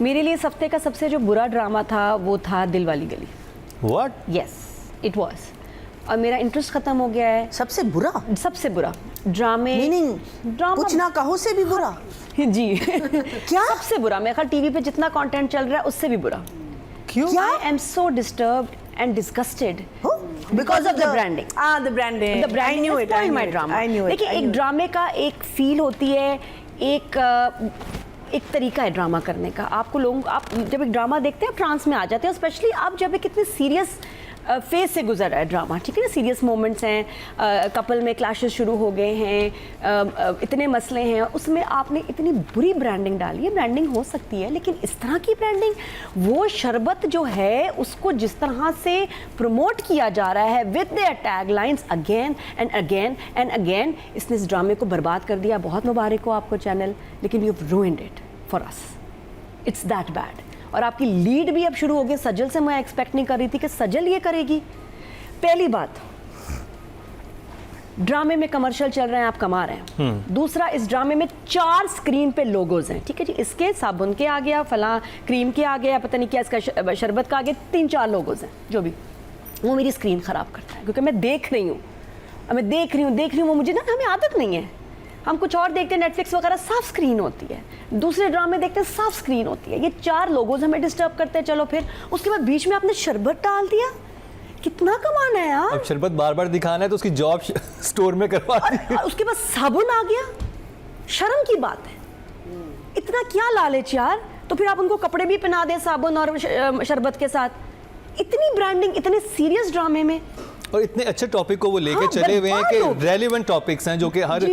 मेरे लिए इस हफ्ते का सबसे जो बुरा ड्रामा था वो था दिल वाली गली। What? Yes it was. और मेरा इंटरेस्ट खत्म हो गया है। सबसे बुरा सबसे बुरा ड्रामे मीनिंग ड्रामा कुछ ना कहो से भी बुरा। जी क्या? सबसे बुरा। मेरे ख्याल टीवी पे जितना कंटेंट चल रहा है उससे भी बुरा। क्यों? I am so disturbed and disgusted because of the branding. The branding. The branding has spoiled my drama. देखिए एक ड्रामे का एक फील होती है, एक तरीका है ड्रामा करने का। आपको लोग आप जब एक ड्रामा देखते हैं आप ट्रांस में आ जाते हैं, स्पेशली आप जब एक इतने सीरियस फेज से गुजर रहा है ड्रामा, ठीक है ना, सीरियस मोमेंट्स हैं, कपल में क्लैशेस शुरू हो गए हैं, इतने मसले हैं, उसमें आपने इतनी बुरी ब्रांडिंग डाली है। ब्रांडिंग हो सकती है लेकिन इस तरह की ब्रांडिंग, वो शरबत जो है उसको जिस तरह से प्रमोट किया जा रहा है with their tag lines again and again and again, इसने इस ड्रामे को बर्बाद कर दिया। बहुत मुबारक हो आपको चैनल, लेकिन you have ruined it for us. It's that bad. और आपकी लीड भी अब शुरू हो गई। सजल से मैं एक्सपेक्ट नहीं कर रही थी कि सजल ये करेगी। पहली बात, ड्रामे में कमर्शियल चल रहे हैं, आप कमा रहे हैं। दूसरा, इस ड्रामे में 4 स्क्रीन पे लोगोज हैं, ठीक है जी, इसके साबुन के आ गया, फला क्रीम के आ गया, पता नहीं क्या इसका शरबत का आ गया, 3-4 लोगोज हैं जो भी। वो मेरी स्क्रीन ख़राब करता है क्योंकि मैं देख रही हूँ, वो मुझे ना, हमें आदत नहीं है। हम कुछ और देखते हैं, नेटफ्लिक्स वगैरह साफ स्क्रीन होती है, दूसरे ड्रामे देखते हैं साफ स्क्रीन होती है। ये 4 लोगोज हमें डिस्टर्ब करते हैं। चलो फिर उसके बाद बीच में आपने शरबत डाल दिया, कितना कमाना है यार। अब शरबत बार बार दिखाना है तो उसकी जॉब स्टोर में करवा दी। उसके बाद साबुन आ गया, शर्म की बात है। इतना क्या लालच यार। तो फिर आप उनको कपड़े भी पहना दें साबुन और शरबत के साथ। इतनी ब्रांडिंग इतने सीरियस ड्रामे में, और इतने अच्छे टॉपिक को वो लेके हाँ, चले हुए हैं कि बर्बाद रेलिवेंट टॉपिक्स हैं जो कि हर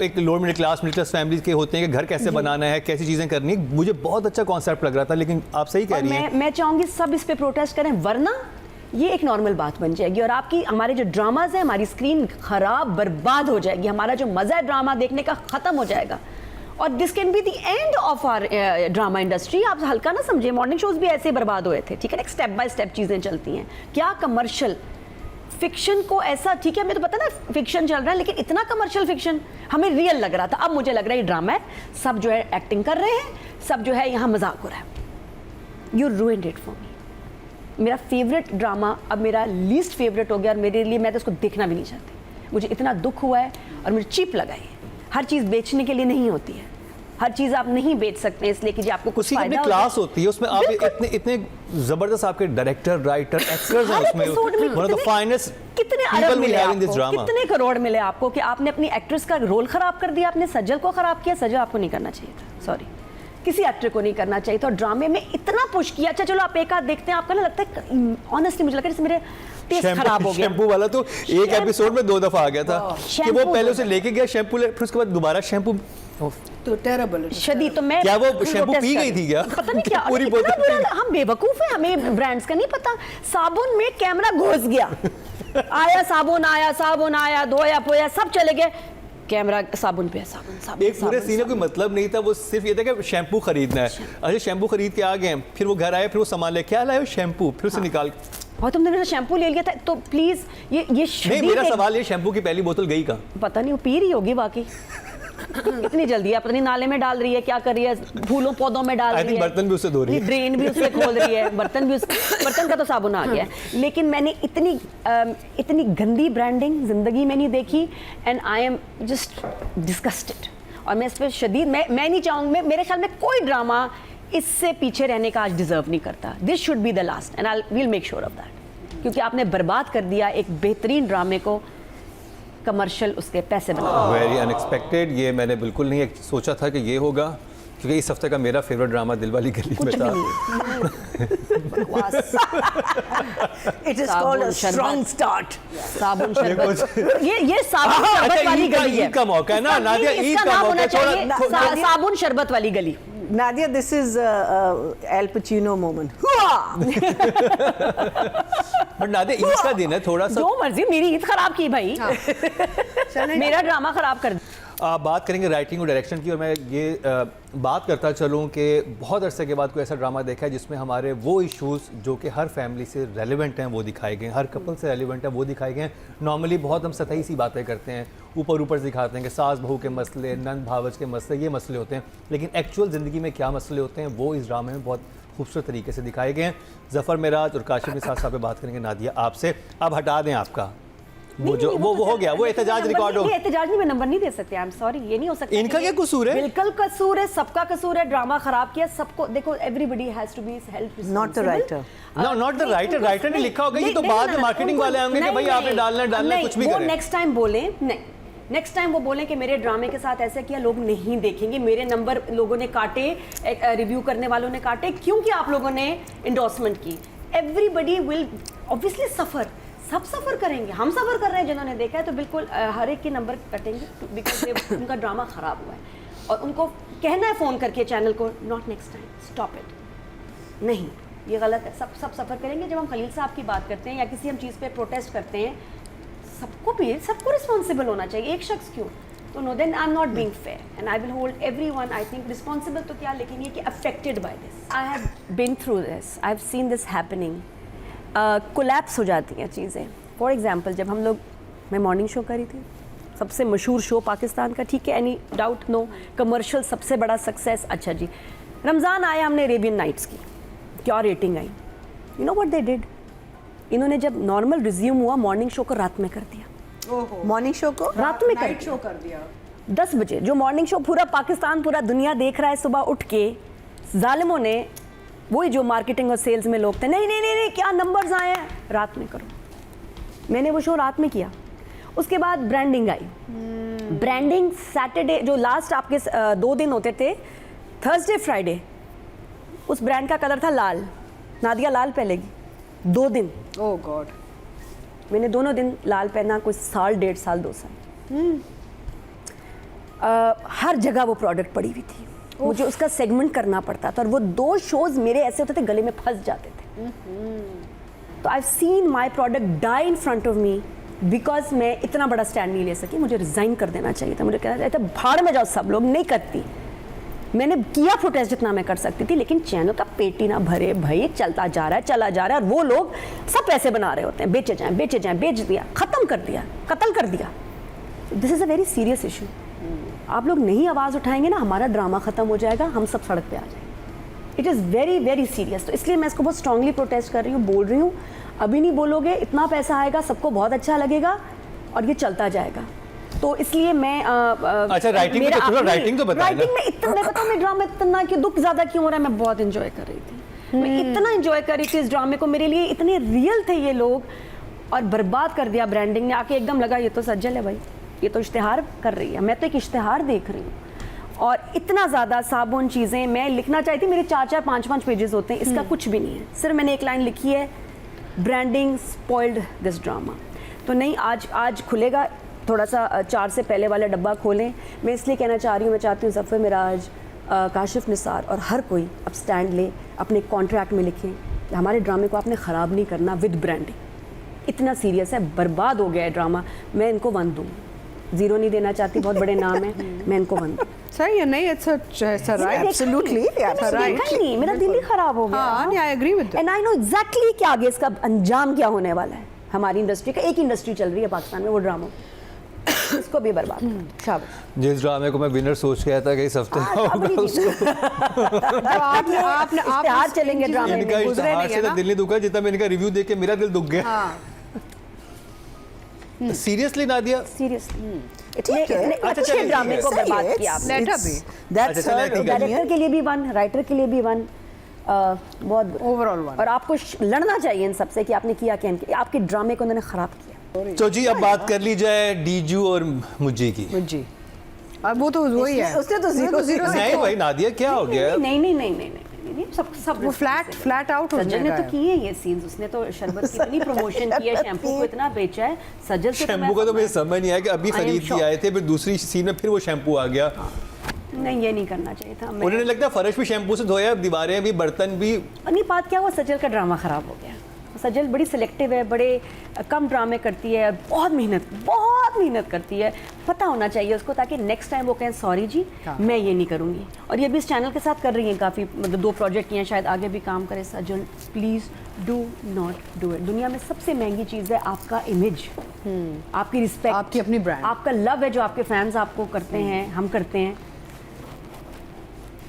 एक लोअर मिडिल क्लास फैमिली के होते हैं कि घर कैसे बनाना है, कैसी चीज़ें करनी है। मुझे बहुत अच्छा कॉन्सेप्ट लग रहा था, लेकिन आप सही कह रही हैं। मैं चाहूँगी सब इस पे प्रोटेस्ट करें, वरना ये एक नॉर्मल बात बन जाएगी और आपकी हमारे जो ड्रामाज हैं, हमारी स्क्रीन खराब बर्बाद हो जाएगी, हमारा जो मज़ा है ड्रामा देखने का ख़त्म हो जाएगा। और this can be the end of our drama industry. आप हल्का ना समझिए, मॉर्निंग शोज भी ऐसे बर्बाद हुए थे, ठीक है ना, एक स्टेप बाय स्टेप चीज़ें चलती हैं। क्या कमर्शियल फिक्शन को ऐसा, ठीक है, हमें तो पता ना फिक्शन चल रहा है, लेकिन इतना कमर्शियल फिक्शन हमें रियल लग रहा था। अब मुझे लग रहा है ये ड्रामा है, सब जो है एक्टिंग कर रहे हैं, सब जो है यहाँ मजाक हो रहा है। You ruined it for me. मेरा फेवरेट ड्रामा अब मेरा लीस्ट फेवरेट हो गया और मेरे लिए, मैं तो उसको देखना भी नहीं चाहती। मुझे इतना दुख हुआ है और मुझे चीप लगा है। हर चीज़ बेचने के लिए नहीं होती है, हर चीज़ आप नहीं बेच सकते इसलिए कि जी आपको कुछ उसकी अपनी क्लास होती है, उसमें आप इतने जबरदस्त आपके डायरेक्टर, राइटर, एक्टर्स हैं उसमें, वन ऑफ द फाइनेस्ट कितने अरब मिले आपको, कितने करोड़ मिले आपको कि आपने अपनी एक्ट्रेस का रोल खराब कर दिया, आपने सजल को खराब किया। सजल आपको नहीं करना चाहिए था, सॉरी, किसी एक्टर को नहीं करना चाहिए था। और ड्रामे में इतना पुश किया। अच्छा चलो आप एक आध देखते हैं, आपका ना लगता है, ऑनेस्टली मुझे लगा जैसे मेरे टेस्ट खराब हो गया। शैम्पू वाला तो एक एपिसोड में 2 दफा आ गया था कि वो पहले उसे लेके गया शैम्पू, फिर उसके बाद दोबारा शैम्पू, तो टेरेबल शदीद। तो मैं क्या वो शैम्पू पी गई थी क्या? पता नहीं क्या पूरी बोतल। हम बेवकूफ हैं, हमें ब्रांड्स का नहीं पता। साबुन में कैमरा घुस गया, आया साबुन आया, धोया पोया, सब चले गए, कैमरा साबुन पे, साबुन एक पूरे सीन का कोई मतलब नहीं था, वो सिर्फ ये था कि शैम्पू खरीदना है। अच्छा शैम्पू खरीद के आ गए, फिर वो घर आए, फिर वो सामान ले, क्या लाए शैम्पू, फिर उसे निकाल। और तुमने मेरा शैम्पू ले लिया था, तो प्लीज ये नहीं, मेरा सवाल ये, शैम्पू की पहली बोतल गई कहाँ? पता नहीं, वो पी रही होगी बाकी। इतनी जल्दी है, पता नहीं नाले में डाल रही है, क्या कर रही है, फूलों पौधों में डाल रही है, बर्तन भी उससे धो रही है, ड्रेन भी उससे खोल रही है, बर्तन का तो साबुन आ गया है। लेकिन मैंने इतनी गंदी ब्रांडिंग जिंदगी में नहीं देखी and I am just disgusted. और मैं इस पर शदीद, मैं नहीं चाहूँगी, मेरे ख्याल में कोई ड्रामा इससे पीछे रहने का आज डिजर्व नहीं करता। This should be the last and I will make sure of that, क्योंकि आपने बर्बाद कर दिया एक बेहतरीन ड्रामे को, कमर्शियल उसके पैसे बना। वेरी अनएक्सपेक्टेड, ये मैंने बिल्कुल नहीं सोचा था कि ये होगा, क्योंकि इस हफ्ते का मेरा फेवरेट ड्रामा दिल वाली गली में था। It is called a strong start. साबुन शरबत, ये साबुन शरबत वाली गली है। ईद का मौका है ना नादिया, ईद का मौका है, साबुन शरबत वाली गली। Nadia, this is L Pacino moment. But Nadia, Eid का दिन है, थोड़ा सा जो मर्जी, मेरी ईद खराब की भाई, मेरा ड्रामा खराब कर। आप बात करेंगे राइटिंग और डायरेक्शन की, और मैं ये बात करता चलूँ कि बहुत अरसे के बाद कोई ऐसा ड्रामा देखा है जिसमें हमारे वो इश्यूज़ जो कि हर फैमिली से रेलिवेंट हैं वो दिखाए गए हैं, हर कपल से रेलिवेंट हैं वो दिखाए गए हैं। नॉर्मली बहुत हम सतही सी बातें करते हैं, ऊपर दिखाते हैं कि सास बहू के मसले, नंद भावज के मसले, ये मसले होते हैं, लेकिन एक्चुअल ज़िंदगी में क्या मसले होते हैं वो इस ड्रामे में बहुत खूबसूरत तरीके से दिखाए गए हैं। ज़फ़र मेराज और काशिफ निसार साहब पे बात करेंगे। नादिया आपसे अब हटा दें आपका वो जो वो हो गया, वो एहतजाज रिकॉर्ड हो गया। एहतजाज नहीं, मैं नंबर नहीं दे सकते, आई एम सॉरी, ये नहीं हो सकता। इनका क्या कसूर है? बिल्कुल कसूर है, सबका कसूर है, ड्रामा खराब किया सबको। देखो everybody has to be held, not the writer. No, not the writer, writer ने लिखा होगा, ये तो बाद में मार्केटिंग वाले आएंगे कि भाई आपने डालना है, कुछ भी करें। नेक्स्ट टाइम बोले, नहीं नेक्स्ट टाइम वो बोलें कि मेरे ड्रामे के साथ ऐसा किया, लोग नहीं देखेंगे, मेरे नंबर लोगों ने काटे, रिव्यू करने वालों ने काटे, क्योंकि आप लोगों ने इंडोर्समेंट की। एवरीबडी विल ऑब्वियसली सफ़र, सब सफ़र करेंगे, हम सफ़र कर रहे हैं जिन्होंने देखा है, तो बिल्कुल हर एक के नंबर कटेंगे बिकॉज उनका ड्रामा ख़राब हुआ है। और उनको कहना है फ़ोन करके चैनल को, not next time, stop it, नहीं ये गलत है। सब सफ़र करेंगे। जब हम खलील साहब की बात करते हैं या किसी हम चीज़ पे प्रोटेस्ट करते हैं, सबको रिस्पॉन्सिबल होना चाहिए, एक शख्स क्यों? तो no, then I am not being fair and I will hold everyone, I think responsible तो क्या, लेकिन ये कि affected by this. I have been through this, I have seen this happening. Collapse हो जाती हैं चीज़ें। फॉर एग्जांपल जब हम लोग, मैं मॉर्निंग शो करी थी, सबसे मशहूर शो पाकिस्तान का, ठीक है, एनी डाउट नो, कमर्शियल सबसे बड़ा सक्सेस। अच्छा जी, रमज़ान आया, हमने अरेबियन नाइट्स की, क्या rating I? You know what they did, इन्होंने जब नॉर्मल रिज्यूम हुआ मॉर्निंग शो को रात में कर दिया। मॉर्निंग शो को रात में कर दिया 10 बजे, जो मॉर्निंग शो पूरा पाकिस्तान, पूरा दुनिया देख रहा है, सुबह उठ के जालिमों ने, वही जो मार्केटिंग और सेल्स में लोग थे, नहीं नहीं नहीं नहीं क्या नंबर्स आए हैं, रात में करो। मैंने वो शो रात में किया। उसके बाद ब्रांडिंग आई, ब्रांडिंग सैटरडे, जो लास्ट आपके 2 दिन होते थे, थर्सडे फ्राइडे, उस ब्रांड का कलर था लाल, नादिया लाल पहनेगी 2 दिन। ओह गॉड, मैंने दोनों दिन लाल पहना, कुछ साल, 1.5 साल, 2 साल। हर जगह वो प्रोडक्ट पड़ी हुई थी, मुझे उसका सेगमेंट करना पड़ता था, और वो 2 शोज मेरे ऐसे होते थे गले में फंस जाते थे। तो I seen my product die in front of me because मैं इतना बड़ा स्टैंड नहीं ले सकी, मुझे रिजाइन कर देना चाहिए था, मुझे कहना चाहिए था भाड़ में जाओ सब लोग, नहीं करती। मैंने किया प्रोटेस्ट जितना मैं कर सकती थी, लेकिन चैनल का पेट ही ना भरे, भाई चलता जा रहा है, चला जा रहा है, और वो लोग सब पैसे बना रहे होते हैं, बेचे जाएं, बेच दिया, ख़त्म कर दिया, कत्ल कर दिया। This is a very serious issue. आप लोग नहीं आवाज़ उठाएंगे ना, हमारा ड्रामा ख़त्म हो जाएगा, हम सब सड़क पे आ जाएंगे। It is very very serious. तो इसलिए मैं इसको बहुत स्ट्रांगली प्रोटेस्ट कर रही हूँ, बोल रही हूँ, अभी नहीं बोलोगे, इतना पैसा आएगा, सबको बहुत अच्छा लगेगा और ये चलता जाएगा। तो इसलिए मैं अच्छा, राइटिंग में तो राइटिंग तो बताइए ना। राइटिंग में इतना, मैं बताऊँ मैं ड्रामा इतना कि दुख ज़्यादा क्यों हो रहा है, मैं बहुत इन्जॉय कर रही थी, मैं इतना इन्जॉय कर रही थी इस ड्रामे को, मेरे लिए इतने रियल थे ये लोग, और बर्बाद कर दिया ब्रांडिंग ने आके। एकदम लगा ये तो सज्जल है भाई, ये तो इश्तिहार कर रही है, मैं तो एक इश्तिहार देख रही हूँ। और इतना ज़्यादा साबुन चीज़ें मैं लिखना चाहती, मेरे 4-4, 5-5 पेजेस होते हैं, इसका कुछ भी नहीं है, सिर्फ मैंने एक लाइन लिखी है, ब्रांडिंग स्पॉइल्ड दिस ड्रामा। तो नहीं, आज खुलेगा, थोड़ा सा 4 से पहले वाला डब्बा खोलें। मैं इसलिए कहना चाह रही हूँ, मैं चाहती हूँ ज़फ़र मेराज, काशिफ निसार और हर कोई अब स्टैंड ले, अपने कॉन्ट्रैक्ट में लिखें कि हमारे ड्रामे को आपने ख़राब नहीं करना विद ब्रांडिंग। इतना सीरियस है, बर्बाद हो गया है ड्रामा। मैं इनको 1 दूँ, 0 नहीं देना चाहती, बहुत बड़े नाम है, मैं इनको 1 दूँ। सही है, नहीं, इट्स राइट, एब्सोल्युटली, नहीं, मेरा दिल ही खराब हो गया। हाँ, I agree with and I know exactly कि आगे इसका अंजाम क्या होने वाला है। हमारी इंडस्ट्री का, एक इंडस्ट्री चल रही है पाकिस्तान में, वो ड्रामा, इसको भी बर्बाद। शाबाश। जिस ड्रामे को मैं विनर सोच के आया था कि इस हफ्ते होगा उसको आपने चलेंगे ड्रामे में, इनका इश्तिहार से तो दिल नहीं दुखा जितना मैंने इनका रिव्यू देख के मेरा दिल दुख गया। सीरियसली नादिया, सीरियसली इतने अच्छे ड्रामे को बर्बाद किया आपने। डायरेक्टर के लिए भी 1, राइटर के लिए भी 1, बहुत ओवरऑल 1। और आपको लड़ना चाहिए इन सबसे कि आपने किया क्या, आपके ड्रामे को उन्होंने खराब किया। तो जी अब बात कर ली जाए डीजू और मुझे की। जी, अब वो तो वही है, उसने तो 0 नहीं भाई नादिया, क्या हो गया? नहीं, सब वो फ्लैट आउट हो सज्जल ने तो किए ये सीन्स, उसने तो शरबत की इतनी प्रमोशन की है, शैम्पू को इतना बेचा है सज्जल से। शैम्पू का तो मुझे समझ नहीं आया कि अभी खरीद के आए थे, फिर दूसरी सीन में फिर वो शैम्पू आ गया। नहीं, ये नहीं करना चाहिए था। उन्होंने लगता है फर्श भी शैम्पू से धोया, दीवारें भी, बर्तन भी। नहीं, बात क्या हुआ, सज्जल का ड्रामा खराब हो गया। सजल बड़ी सिलेक्टिव है, बड़े कम ड्रामे करती है, बहुत मेहनत करती है। पता होना चाहिए उसको, ताकि नेक्स्ट टाइम वो कहें सॉरी जी मैं ये नहीं करूँगी। और ये भी इस चैनल के साथ कर रही हैं काफ़ी, मतलब 2 प्रोजेक्ट किए हैं, शायद आगे भी काम करे। Sajal please do not do it. दुनिया में सबसे महंगी चीज़ है आपका इमेज, आपकी रिस्पेक्ट, आपकी अपनी brand। आपका लव है जो आपके फैंस आपको करते हैं, हम करते हैं।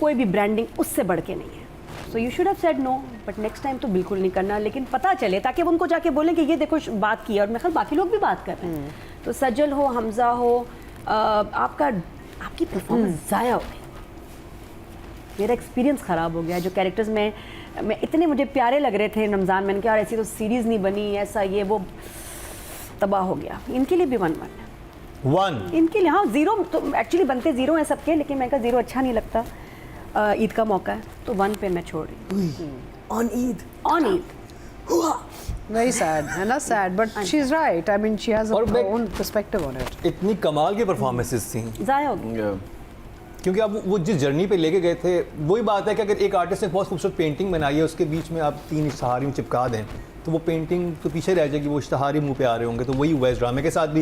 कोई भी ब्रांडिंग उससे बढ़ के नहीं है। So you should have said no, but next time तो बिल्कुल नहीं करना, लेकिन पता चले ताकि अब उनको जाके बोलें कि ये देखो बात की है, और मैं ख्याल बाकी लोग भी बात कर रहे हैं। तो सजल हो, हमजा हो, आपकी परफॉर्मेंस ज़ाया हो गई। मेरा एक्सपीरियंस ख़राब हो गया। जो कैरेक्टर्स में इतने मुझे प्यारे लग रहे थे रमज़ान में, क्या ऐसी तो सीरीज़ नहीं बनी, ऐसा ये वो, तबाह हो गया। इनके लिए भी 1-1 इनके लिए, हाँ 0 तो एक्चुअली बनते 0 हैं सबके, लेकिन मैं कहा 0 अच्छा नहीं लगता। ईद का मौका है तो 1 पे मैं छोड़ रही हूँ। On Eid. On Eid Very sad, है ना, sad, but she's right. I mean, she has और her मैं- own perspective on it. इतनी कमाल की परफॉर्मेंसेस थी, ज़ाया हो गई। क्योंकि आप वो जिस जर्नी पे लेके गए थे, वही बात है कि अगर एक आर्टिस्ट ने बहुत खूबसूरत पेंटिंग बनाई है, उसके बीच में आप 3 इश्तहार यूँ चिपका दें, तो वो पेंटिंग तो पीछे रह जाएगी, वो इश्तहार ही मुँह पे आ रहे होंगे। तो वही हुआ इस ड्रामे के साथ भी।